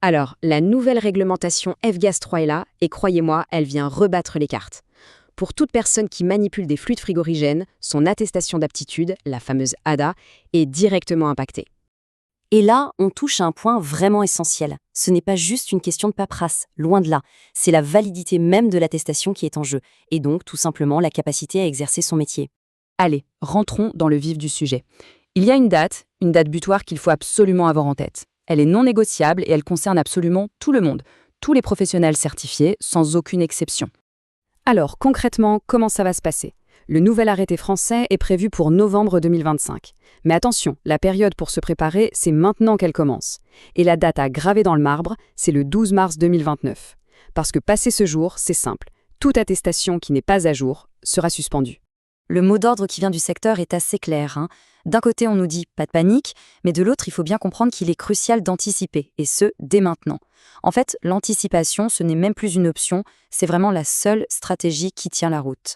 Alors, la nouvelle réglementation F-Gas 3 est là, et croyez-moi, elle vient rebattre les cartes. Pour toute personne qui manipule des fluides frigorigènes, son attestation d'aptitude, la fameuse ADA, est directement impactée. Et là, on touche à un point vraiment essentiel. Ce n'est pas juste une question de paperasse, loin de là. C'est la validité même de l'attestation qui est en jeu, et donc tout simplement la capacité à exercer son métier. Allez, rentrons dans le vif du sujet. Il y a une date butoir qu'il faut absolument avoir en tête. Elle est non négociable et elle concerne absolument tout le monde, tous les professionnels certifiés, sans aucune exception. Alors, concrètement, comment ça va se passer ? Le nouvel arrêté français est prévu pour novembre 2025. Mais attention, la période pour se préparer, c'est maintenant qu'elle commence. Et la date à graver dans le marbre, c'est le 12 mars 2029. Parce que passé ce jour, c'est simple. Toute attestation qui n'est pas à jour sera suspendue. Le mot d'ordre qui vient du secteur est assez clair, hein. D'un côté, on nous dit pas de panique, mais de l'autre, il faut bien comprendre qu'il est crucial d'anticiper, et ce, dès maintenant. En fait, l'anticipation, ce n'est même plus une option, c'est vraiment la seule stratégie qui tient la route.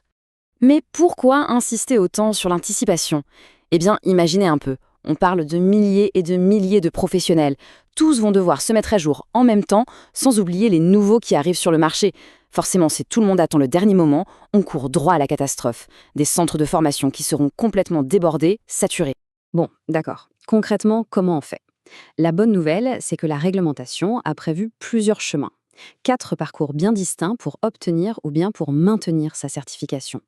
Mais pourquoi insister autant sur l'anticipation ? Eh bien, imaginez un peu. On parle de milliers et de milliers de professionnels. Tous vont devoir se mettre à jour en même temps, sans oublier les nouveaux qui arrivent sur le marché. Forcément, si tout le monde attend le dernier moment, on court droit à la catastrophe. Des centres de formation qui seront complètement débordés, saturés. Bon, d'accord. Concrètement, comment on fait ? La bonne nouvelle, c'est que la réglementation a prévu plusieurs chemins. 4 parcours bien distincts pour obtenir ou bien pour maintenir sa certification.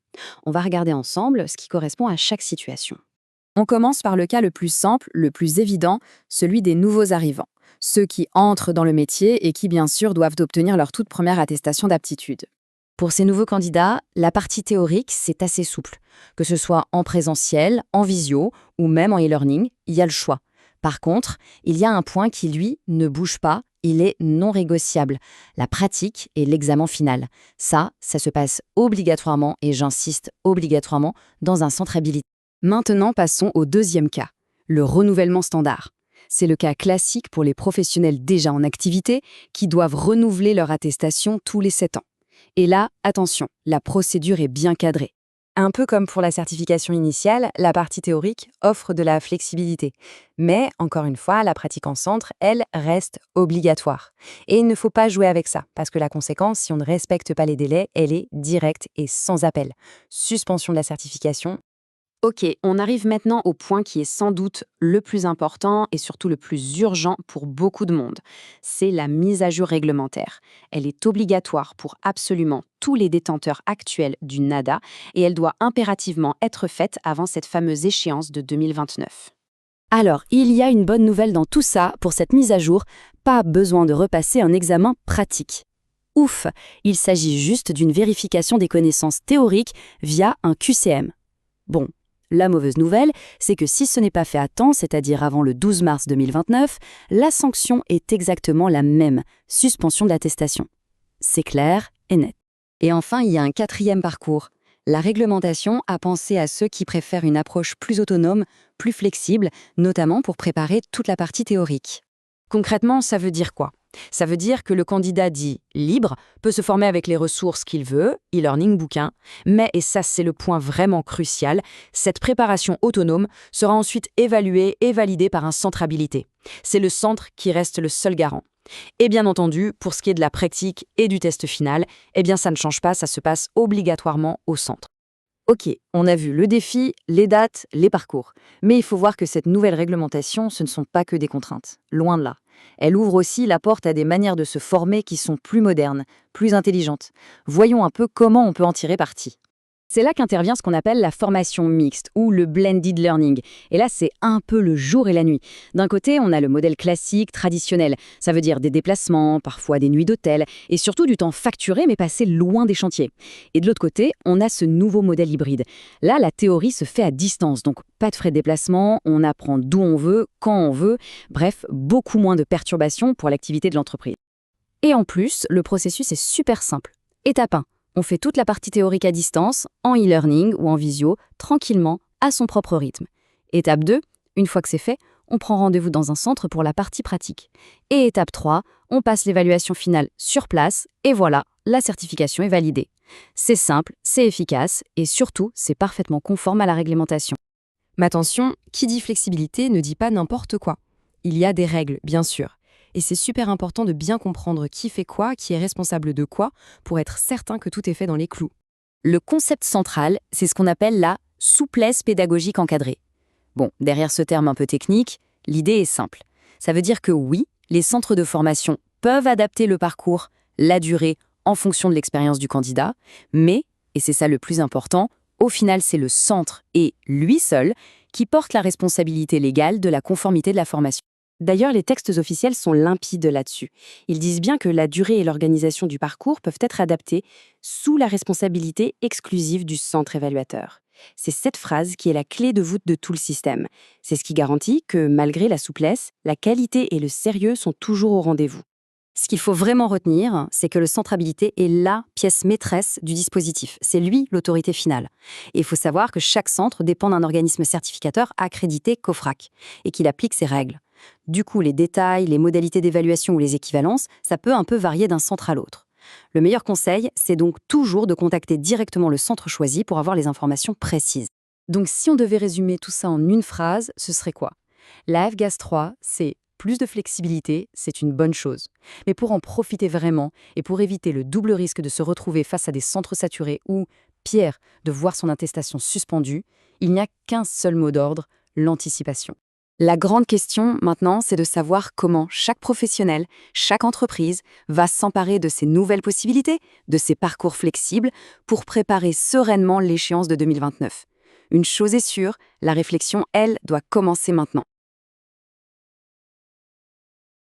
On va regarder ensemble ce qui correspond à chaque situation. On commence par le cas le plus simple, le plus évident, celui des nouveaux arrivants. Ceux qui entrent dans le métier et qui, bien sûr, doivent obtenir leur toute première attestation d'aptitude. Pour ces nouveaux candidats, la partie théorique, c'est assez souple. Que ce soit en présentiel, en visio ou même en e-learning, il y a le choix. Par contre, il y a un point qui, lui, ne bouge pas, il est non négociable. La pratique et l'examen final. Ça se passe obligatoirement, et j'insiste obligatoirement, dans un centre habilité. Maintenant, passons au deuxième cas, le renouvellement standard. C'est le cas classique pour les professionnels déjà en activité qui doivent renouveler leur attestation tous les 7 ans. Et là, attention, la procédure est bien cadrée. Un peu comme pour la certification initiale, la partie théorique offre de la flexibilité. Mais, encore une fois, la pratique en centre, elle, reste obligatoire. Et il ne faut pas jouer avec ça, parce que la conséquence, si on ne respecte pas les délais, elle est directe et sans appel. Suspension de la certification. Ok, on arrive maintenant au point qui est sans doute le plus important et surtout le plus urgent pour beaucoup de monde. C'est la mise à jour réglementaire. Elle est obligatoire pour absolument tous les détenteurs actuels du NADA et elle doit impérativement être faite avant cette fameuse échéance de 2029. Alors, il y a une bonne nouvelle dans tout ça pour cette mise à jour, pas besoin de repasser un examen pratique. Ouf, il s'agit juste d'une vérification des connaissances théoriques via un QCM. Bon. La mauvaise nouvelle, c'est que si ce n'est pas fait à temps, c'est-à-dire avant le 12 mars 2029, la sanction est exactement la même, suspension de l'attestation. C'est clair et net. Et enfin, il y a un 4e parcours. La réglementation a pensé à ceux qui préfèrent une approche plus autonome, plus flexible, notamment pour préparer toute la partie théorique. Concrètement, ça veut dire quoi ? Ça veut dire que le candidat dit libre peut se former avec les ressources qu'il veut, e-learning, bouquin, mais, et ça c'est le point vraiment crucial, cette préparation autonome sera ensuite évaluée et validée par un centre habilité. C'est le centre qui reste le seul garant. Et bien entendu, pour ce qui est de la pratique et du test final, eh bien ça ne change pas, ça se passe obligatoirement au centre. Ok, on a vu le défi, les dates, les parcours. Mais il faut voir que cette nouvelle réglementation, ce ne sont pas que des contraintes. Loin de là. Elle ouvre aussi la porte à des manières de se former qui sont plus modernes, plus intelligentes. Voyons un peu comment on peut en tirer parti. C'est là qu'intervient ce qu'on appelle la formation mixte ou le blended learning. Et là, c'est un peu le jour et la nuit. D'un côté, on a le modèle classique, traditionnel. Ça veut dire des déplacements, parfois des nuits d'hôtel, et surtout du temps facturé mais passé loin des chantiers. Et de l'autre côté, on a ce nouveau modèle hybride. Là, la théorie se fait à distance, donc pas de frais de déplacement, on apprend d'où on veut, quand on veut, bref, beaucoup moins de perturbations pour l'activité de l'entreprise. Et en plus, le processus est super simple. Étape 1. On fait toute la partie théorique à distance, en e-learning ou en visio, tranquillement, à son propre rythme. Étape 2, une fois que c'est fait, on prend rendez-vous dans un centre pour la partie pratique. Et étape 3, on passe l'évaluation finale sur place, et voilà, la certification est validée. C'est simple, c'est efficace, et surtout, c'est parfaitement conforme à la réglementation. Mais attention, qui dit flexibilité ne dit pas n'importe quoi. Il y a des règles, bien sûr. Et c'est super important de bien comprendre qui fait quoi, qui est responsable de quoi, pour être certain que tout est fait dans les clous. Le concept central, c'est ce qu'on appelle la souplesse pédagogique encadrée. Bon, derrière ce terme un peu technique, l'idée est simple. Ça veut dire que oui, les centres de formation peuvent adapter le parcours, la durée, en fonction de l'expérience du candidat, mais, et c'est ça le plus important, au final c'est le centre et lui seul qui porte la responsabilité légale de la conformité de la formation. D'ailleurs, les textes officiels sont limpides là-dessus. Ils disent bien que la durée et l'organisation du parcours peuvent être adaptées sous la responsabilité exclusive du centre évaluateur. C'est cette phrase qui est la clé de voûte de tout le système. C'est ce qui garantit que, malgré la souplesse, la qualité et le sérieux sont toujours au rendez-vous. Ce qu'il faut vraiment retenir, c'est que le centre habilité est la pièce maîtresse du dispositif. C'est lui l'autorité finale. Et il faut savoir que chaque centre dépend d'un organisme certificateur accrédité COFRAC et qu'il applique ses règles. Du coup, les détails, les modalités d'évaluation ou les équivalences, ça peut un peu varier d'un centre à l'autre. Le meilleur conseil, c'est donc toujours de contacter directement le centre choisi pour avoir les informations précises. Donc si on devait résumer tout ça en une phrase, ce serait quoi? La FGAS 3, c'est plus de flexibilité, c'est une bonne chose. Mais pour en profiter vraiment et pour éviter le double risque de se retrouver face à des centres saturés ou, pire, de voir son attestation suspendue, il n'y a qu'un seul mot d'ordre, l'anticipation. La grande question, maintenant, c'est de savoir comment chaque professionnel, chaque entreprise va s'emparer de ces nouvelles possibilités, de ces parcours flexibles, pour préparer sereinement l'échéance de 2029. Une chose est sûre, la réflexion, elle, doit commencer maintenant.